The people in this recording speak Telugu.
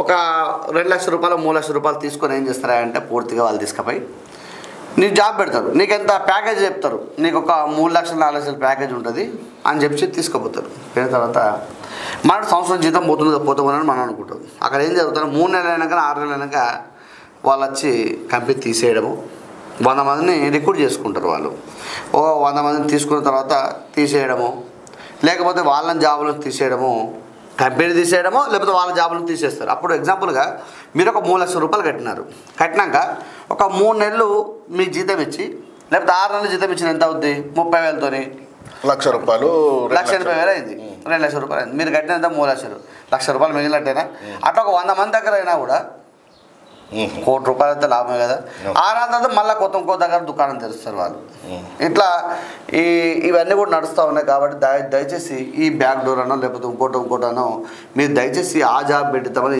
ఒక 2 లక్షల రూపాయలు 3 లక్షల రూపాయలు తీసుకొని ఏం చేస్తారంటే పూర్తిగా వాళ్ళు తీసుకుపోయి నీకు జాబ్ పెడతారు. నీకు ఎంత ప్యాకేజ్ చెప్తారు, నీకు ఒక 3 లక్షలు 4 లక్షల ప్యాకేజ్ ఉంటుంది అని చెప్పి తీసుకుపోతారు. పోయిన తర్వాత మన సంవత్సరం జీతం పోతుందని మనం అనుకుంటాం. అక్కడ ఏం జరుగుతుంది, 3 నెలలు అయినాక 6 నెలలు అయినాక వాళ్ళు వచ్చి కంపెనీ తీసేయడము, 100 మందిని రిక్రూట్ చేసుకుంటారు. వాళ్ళు 100 మందిని తీసుకున్న తర్వాత తీసేయడము, లేకపోతే వాళ్ళని జాబులను తీసేయడము, కంపెనీ తీసేయడమో, లేకపోతే వాళ్ళ జాబులను తీసేస్తారు. అప్పుడు ఎగ్జాంపుల్గా మీరు ఒక 3 లక్షల రూపాయలు కట్టినాక ఒక 3 నెలలు మీ జీతం ఇచ్చి, లేకపోతే 6 నెలలు జీతం ఇచ్చిన ఎంత అవుద్ది, 30,000తోని ₹1,00,000 1,80,000 అయింది. 2 లక్షల రూపాయలు అయింది. మీరు కట్టినంత 3 లక్షలు, ₹1,00,000 మిగిలినట్టేనా? అట్లా ఒక 100 మంది దగ్గర అయినా కూడా ₹1,00,00,000 అయితే లాభమే కదా. 6 నెలల తర్వాత మళ్ళీ ఇంకో దగ్గర దుకాణం తెరుస్తారు వాళ్ళు. ఇట్లా ఇవన్నీ కూడా నడుస్తూ ఉన్నాయి. కాబట్టి దయచేసి ఈ బ్యాక్ డోర్ అనో లేకపోతే ఇంకోటనో మీరు దయచేసి ఆ జాబ్ పెడతామని